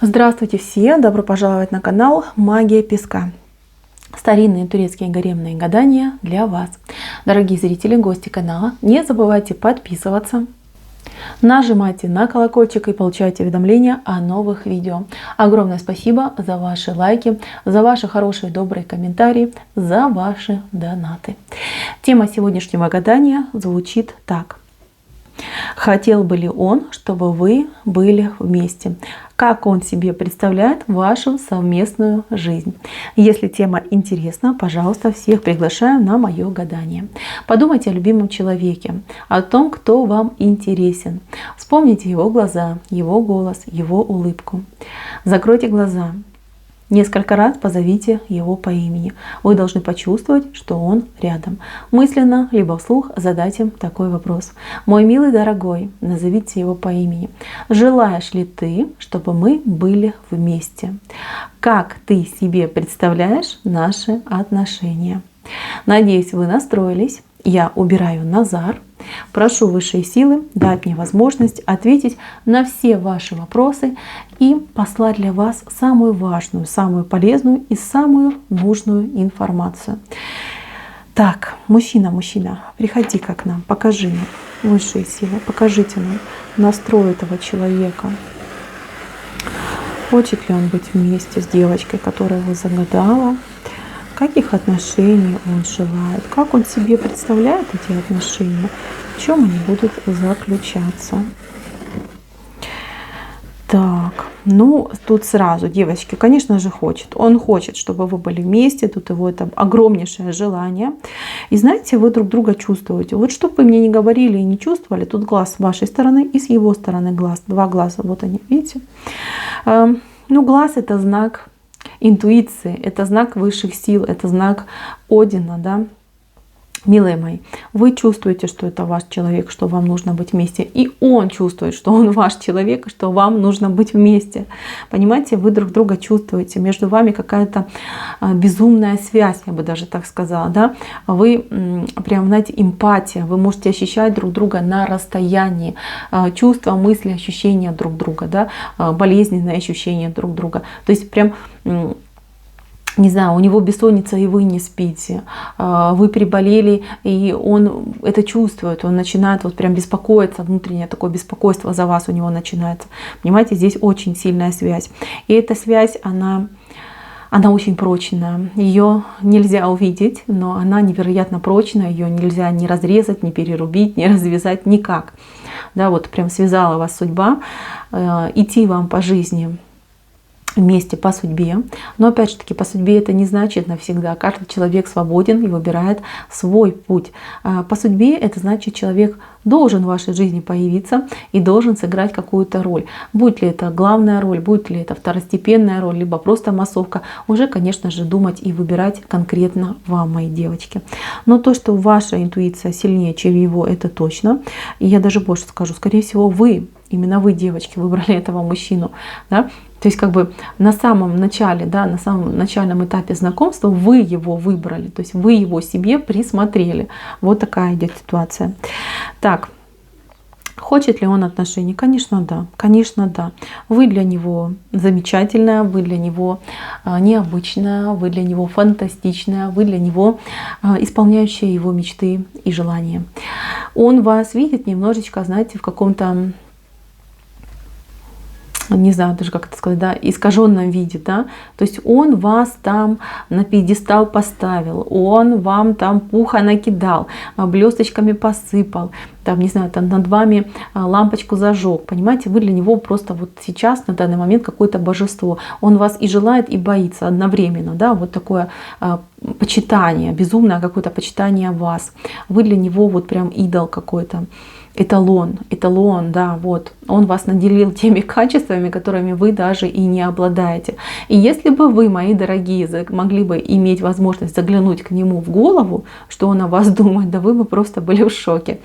Здравствуйте все! Добро пожаловать на канал Магия Песка. Старинные турецкие гаремные гадания для вас. Дорогие зрители, гости канала, не забывайте подписываться. Нажимайте на колокольчик и получайте уведомления о новых видео. Огромное спасибо за ваши лайки, за ваши хорошие добрые комментарии, за ваши донаты. Тема сегодняшнего гадания звучит так. Хотел бы ли он, чтобы вы были вместе? Как он себе представляет вашу совместную жизнь? Если тема интересна, пожалуйста, всех приглашаю на мое гадание. Подумайте о любимом человеке, о том, кто вам интересен. Вспомните его глаза, его голос, его улыбку. Закройте глаза. Несколько раз позовите его по имени. Вы должны почувствовать, что он рядом. Мысленно, либо вслух задайте такой вопрос. Мой милый дорогой, назовите его по имени. Желаешь ли ты, чтобы мы были вместе? Как ты себе представляешь наши отношения? Надеюсь, вы настроились. Я убираю Назар. Прошу высшие силы дать мне возможность ответить на все ваши вопросы и послать для вас самую важную, самую полезную и самую нужную информацию. Так, мужчина, приходи-ка к нам, покажи нам, высшие силы, покажите нам настрой этого человека. Хочет ли он быть вместе с девочкой, которую вы загадала? Каких отношений он желает? Как он себе представляет эти отношения? В чем они будут заключаться? Так, ну тут сразу, девочки, конечно же, хочет. Он хочет, чтобы вы были вместе. Тут его это огромнейшее желание. И знаете, вы друг друга чувствуете. Вот что бы вы мне не говорили и не чувствовали, тут глаз с вашей стороны и с его стороны глаз. Два глаза, вот они, видите? Ну, глаз — это знак интуиции, это знак высших сил, это знак Одина, да. Милые мои, вы чувствуете, что это ваш человек, что вам нужно быть вместе. И он чувствует, что он ваш человек, что вам нужно быть вместе. Понимаете, вы друг друга чувствуете. Между вами какая-то безумная связь, я бы даже так сказала. Да? Вы прям, знаете, эмпатия. Вы можете ощущать друг друга на расстоянии. Чувства, мысли, ощущения друг друга. Да? Болезненные ощущения друг друга. То есть прям... Не знаю, у него бессонница, и вы не спите. Вы переболели, и он это чувствует. Он начинает вот прям беспокоиться, внутреннее такое беспокойство за вас у него начинается. Понимаете, здесь очень сильная связь. И эта связь, она очень прочная. Ее нельзя увидеть, но она невероятно прочная. Ее нельзя ни разрезать, ни перерубить, ни развязать никак. Да, вот прям связала вас судьба. Идти вам по жизни вместе по судьбе. Но опять же таки, по судьбе это не значит навсегда. Каждый человек свободен и выбирает свой путь. По судьбе это значит, человек должен в вашей жизни появиться и должен сыграть какую-то роль. Будет ли это главная роль, будет ли это второстепенная роль, либо просто массовка. Уже, конечно же, думать и выбирать конкретно вам, мои девочки. Но то, что ваша интуиция сильнее, чем его, это точно. И я даже больше скажу, скорее всего, именно вы, девочки, выбрали этого мужчину. Да? То есть как бы на самом начале, да, на самом начальном этапе знакомства вы его выбрали, то есть вы его себе присмотрели. Вот такая идет ситуация. Так, хочет ли он отношений? Конечно, да. Конечно, да. Вы для него замечательная, вы для него необычная, вы для него фантастичная, вы для него исполняющая его мечты и желания. Он вас видит немножечко, знаете, в каком-то, не знаю даже как это сказать, да, искаженном виде, да, то есть он вас там на пьедестал поставил, он вам там пуха накидал, блесточками посыпал, там, не знаю, там над вами лампочку зажег, понимаете, вы для него просто вот сейчас, на данный момент, какое-то божество, он вас и желает, и боится одновременно, да, вот такое почитание, безумное какое-то почитание вас, вы для него вот прям идол какой-то. Эталон, да, вот. Он вас наделил теми качествами, которыми вы даже и не обладаете. И если бы вы, мои дорогие, могли бы иметь возможность заглянуть к нему в голову, что он о вас думает, да вы бы просто были в шоке.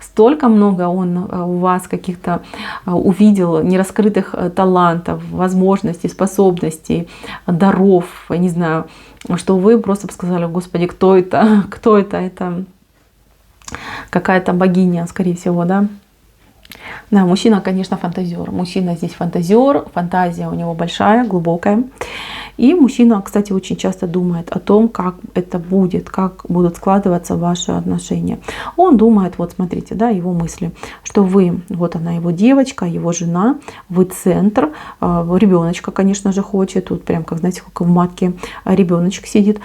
Столько много он у вас каких-то увидел нераскрытых талантов, возможностей, способностей, даров, я не знаю, что вы просто бы сказали: Господи, кто это? Кто это? Это какая-то богиня, скорее всего, да? Да, мужчина, конечно, фантазер. Мужчина здесь фантазер, фантазия у него большая, глубокая. И мужчина, кстати, очень часто думает о том, как это будет, как будут складываться ваши отношения. Он думает, вот смотрите, да, его мысли, что вы, вот она его девочка, его жена, вы центр, ребеночка, конечно же, хочет, тут прям, как знаете, как в матке ребеночек сидит.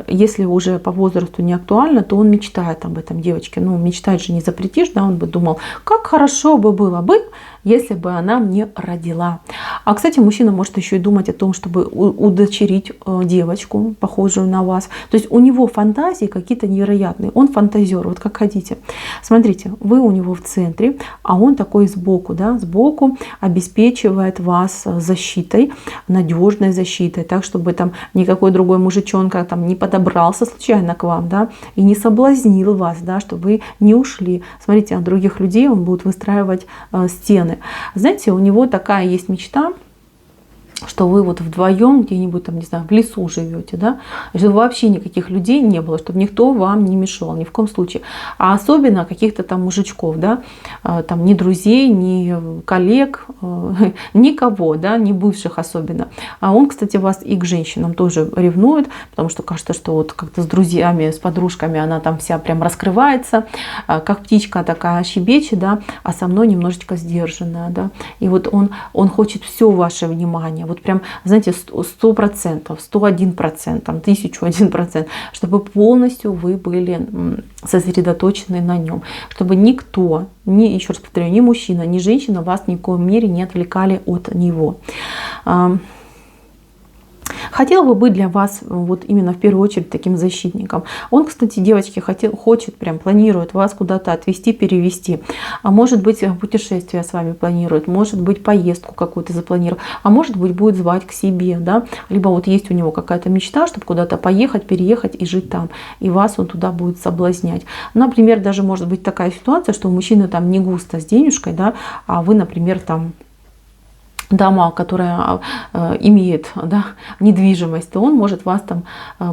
Если уже по возрасту не актуально, то он мечтает об этом девочке. Ну, мечтать же не запретишь, да, он бы думал, как хорошо бы было бы, если бы она мне родила. А, кстати, мужчина может еще и думать о том, чтобы удочерить девочку, похожую на вас. То есть у него фантазии какие-то невероятные. Он фантазер, вот как хотите. Смотрите, вы у него в центре, а он такой сбоку, да, сбоку обеспечивает вас защитой, надежной защитой, так, чтобы там никакой другой мужичонка там не подобрался случайно к вам, да, и не соблазнил вас, да, чтобы вы не ушли. Смотрите, от других людей он будет выстраивать стены. Знаете, у него такая есть мечта, что вы вот вдвоем где-нибудь там, не знаю, в лесу живете, да, чтобы вообще никаких людей не было, чтобы никто вам не мешал, ни в коем случае. А особенно каких-то там мужичков, да, там ни друзей, ни коллег, никого, да, ни бывших особенно. А он, кстати, вас и к женщинам тоже ревнует, потому что кажется, что вот как-то с друзьями, с подружками она там вся прям раскрывается, как птичка такая щебечет, да, а со мной немножечко сдержанная, да. И вот он хочет все ваше внимание, вот прям, знаете, 100%, 101%, там, 1001%, чтобы полностью вы были сосредоточены на нем, чтобы никто, еще раз повторю, ни мужчина, ни женщина вас ни в коем мере не отвлекали от него. Хотел бы быть для вас вот именно в первую очередь таким защитником. Он, кстати, девочки, хочет, прям планирует вас куда-то отвезти, перевести. А может быть, путешествие с вами планирует, может быть, поездку какую-то запланирует, а может быть, будет звать к себе, да. Либо вот есть у него какая-то мечта, чтобы куда-то поехать, переехать и жить там. И вас он туда будет соблазнять. Например, даже может быть такая ситуация, что у мужчины там не густо с денежкой, да, а вы, например, там дама, которая имеет, да, недвижимость, то он может вас там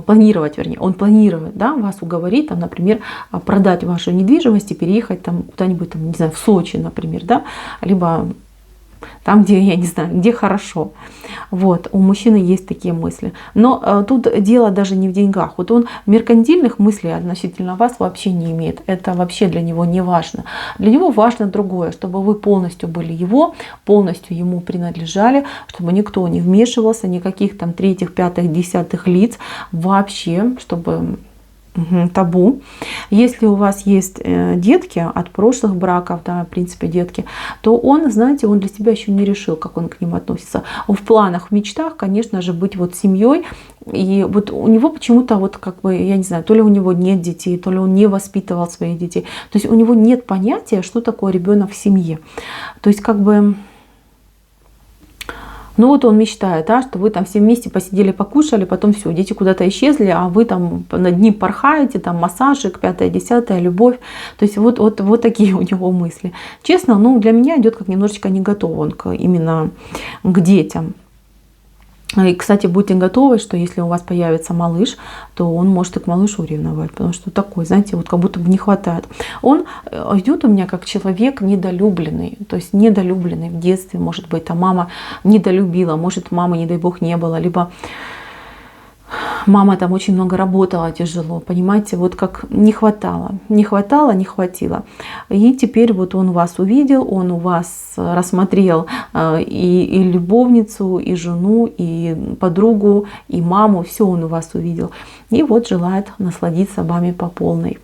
планировать, вернее, он планирует, да, вас уговорить, там, например, продать вашу недвижимость и переехать там куда-нибудь, там, не знаю, в Сочи, например, да, либо там, где, я не знаю, где хорошо. Вот, у мужчины есть такие мысли. Но тут дело даже не в деньгах. Вот он меркантильных мыслей относительно вас вообще не имеет. Это вообще для него не важно. Для него важно другое, чтобы вы полностью были его, полностью ему принадлежали, чтобы никто не вмешивался, никаких там третьих, пятых, десятых лиц вообще, чтобы... табу. Если у вас есть детки от прошлых браков, да, в принципе, детки, то он, знаете, он для себя еще не решил, как он к ним относится. В планах, в мечтах, конечно же, быть вот семьей. И вот у него почему-то, вот как бы, я не знаю, то ли у него нет детей, то ли он не воспитывал своих детей. То есть у него нет понятия, что такое ребенок в семье. То есть как бы... Ну вот он мечтает, да, что вы там все вместе посидели, покушали, потом все, дети куда-то исчезли, а вы там над ним порхаете, там массажик, 5-10, любовь. То есть вот такие у него мысли. Честно, ну для меня идет как немножечко не готов он именно к детям. И, кстати, будьте готовы, что если у вас появится малыш, то он может и к малышу ревновать, потому что такой, знаете, вот как будто бы не хватает. Он идет у меня как человек недолюбленный, то есть недолюбленный в детстве, может быть, а мама недолюбила, может, мамы, не дай бог, не было, либо мама там очень много работала, тяжело, понимаете, вот как не хватало, не хватило. И теперь вот он вас увидел, он у вас рассмотрел и любовницу, и жену, и подругу, и маму, все он у вас увидел. И вот желает насладиться вами по полной.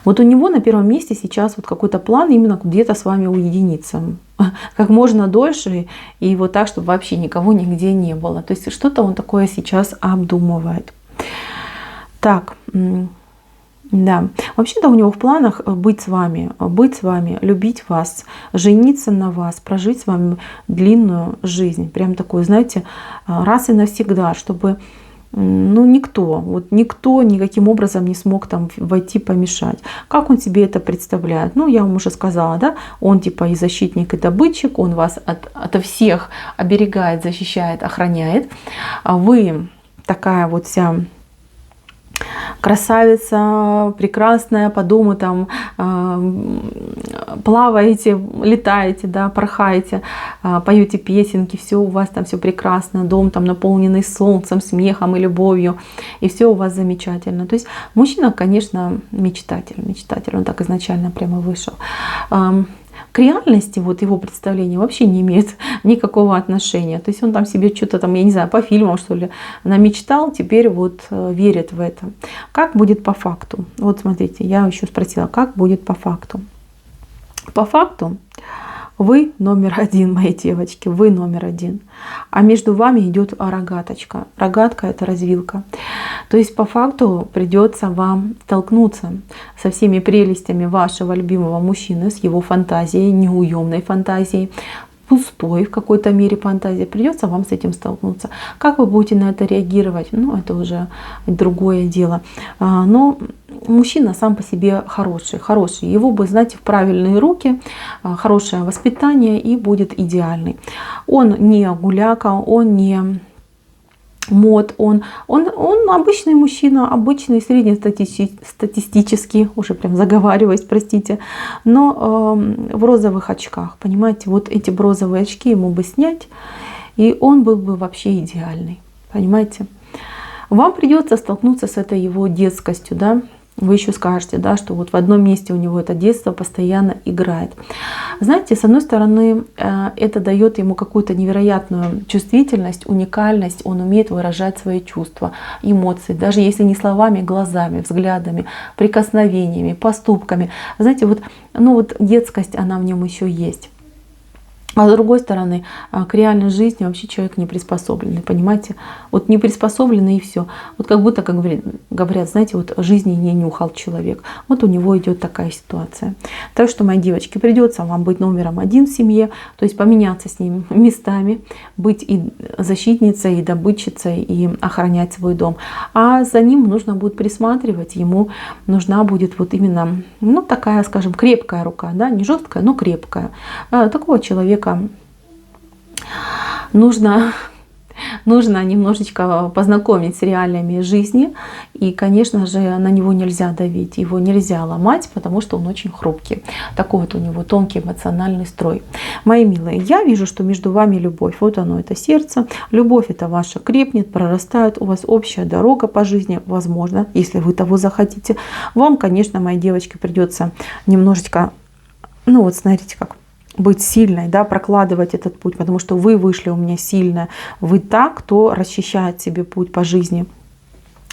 Вот у него на первом месте сейчас вот какой-то план именно где-то с вами уединиться. Как можно дольше и вот так, чтобы вообще никого нигде не было. То есть что-то он такое сейчас обдумывает. Так, да. Вообще-то у него в планах быть с вами, любить вас, жениться на вас, прожить с вами длинную жизнь. Прям такую, знаете, раз и навсегда, чтобы... Ну, никто никаким образом не смог там войти, помешать. Как он себе это представляет? Ну, я вам уже сказала, да, он типа и защитник, и добытчик, он вас ото всех оберегает, защищает, охраняет. Вы такая вот вся красавица, прекрасная, по дому там плаваете, летаете, да, порхаете, поете песенки, все у вас там все прекрасно, дом там наполненный солнцем, смехом и любовью, и все у вас замечательно. То есть мужчина, конечно, мечтатель, он так изначально прямо вышел. К реальности вот его представление вообще не имеет никакого отношения. То есть он там себе что-то там, я не знаю, по фильмам что ли намечтал, теперь вот верит в это. Как будет по факту? Вот смотрите, я еще спросила, как будет по факту? По факту вы номер один, мои девочки, вы номер один. А между вами идет рогаточка. Рогатка — это развилка. То есть по факту придется вам столкнуться со всеми прелестями вашего любимого мужчины, с его фантазией, неуемной фантазией, пустой в какой-то мере фантазии. Придется вам с этим столкнуться. Как вы будете на это реагировать? Ну, это уже другое дело. Но мужчина сам по себе хороший. Его бы, знаете, в правильные руки, хорошее воспитание, и будет идеальный. Он не гуляка, он не мод, он обычный мужчина, обычный, среднестатистический, уже прям заговариваюсь, простите, но в розовых очках, понимаете, вот эти розовые очки ему бы снять, и он был бы вообще идеальный, понимаете. Вам придется столкнуться с этой его детскостью, да. Вы еще скажете, да, что вот в одном месте у него это детство постоянно играет. Знаете, с одной стороны, это дает ему какую-то невероятную чувствительность, уникальность. Он умеет выражать свои чувства, эмоции, даже если не словами, глазами, взглядами, прикосновениями, поступками. Знаете, вот, ну вот детскость, она в нем еще есть. А с другой стороны, к реальной жизни вообще человек не приспособленный, понимаете? Вот не приспособленный, и все. Вот как будто, как говорят, знаете, вот жизни не нюхал человек. Вот у него идет такая ситуация. Так что, мои девочки, придется вам быть номером один в семье, то есть поменяться с ним местами, быть и защитницей, и добытчицей, и охранять свой дом. А за ним нужно будет присматривать, ему нужна будет вот именно, ну, такая, скажем, крепкая рука, да, не жесткая, но крепкая. Такого человека нужно немножечко познакомить с реалиями жизни. И, конечно же, на него нельзя давить, его нельзя ломать, потому что он очень хрупкий. Такой вот у него тонкий эмоциональный строй. Мои милые, я вижу, что между вами любовь. Вот оно, это сердце. Любовь это ваша крепнет, прорастает. У вас общая дорога по жизни, возможно, если вы того захотите. Вам, конечно, мои девочки, придется немножечко, ну вот смотрите как, быть сильной, да, прокладывать этот путь, потому что вы вышли у меня сильная. Вы та, кто расчищает себе путь по жизни.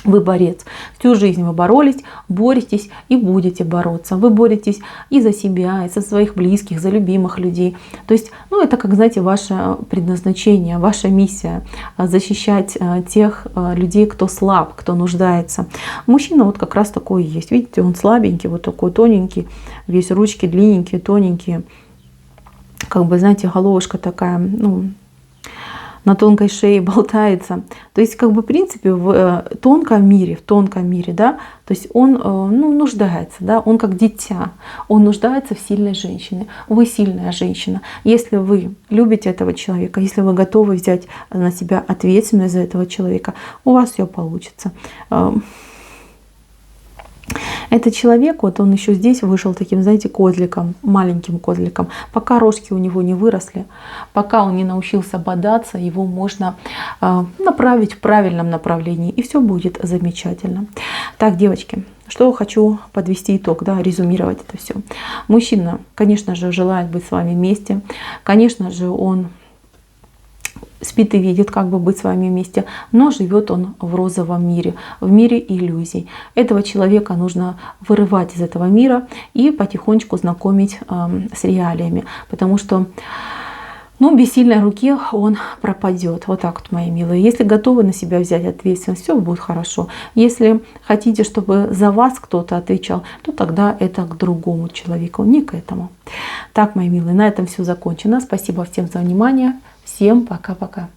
Вы борец. Всю жизнь вы боролись, боретесь и будете бороться. Вы боретесь и за себя, и за своих близких, за любимых людей. То есть, ну, это, как, знаете, ваше предназначение, ваша миссия — защищать тех людей, кто слаб, кто нуждается. Мужчина вот как раз такой есть. Видите, он слабенький, вот такой тоненький, весь ручки длинненькие, тоненькие. Как бы, знаете, головушка такая, ну, на тонкой шее болтается. То есть, как бы, в принципе, в тонком мире, да, то есть он, ну, нуждается, да, он как дитя, он нуждается в сильной женщине. Вы сильная женщина. Если вы любите этого человека, если вы готовы взять на себя ответственность за этого человека, у вас все получится. Этот человек, вот он еще здесь вышел таким, знаете, козликом, маленьким козликом. Пока рожки у него не выросли, пока он не научился бодаться, его можно направить в правильном направлении, и все будет замечательно. Так, девочки, что хочу подвести итог, да, резюмировать это все. Мужчина, конечно же, желает быть с вами вместе. Конечно же, он спит и видит, как бы быть с вами вместе, но живет он в розовом мире, в мире иллюзий. Этого человека нужно вырывать из этого мира и потихонечку знакомить с реалиями, потому что, ну, без сильной руки он пропадет. Вот так вот, мои милые. Если готовы на себя взять ответственность, все будет хорошо. Если хотите, чтобы за вас кто-то отвечал, то тогда это к другому человеку, не к этому. Так, мои милые, на этом все закончено. Спасибо всем за внимание. Всем пока-пока.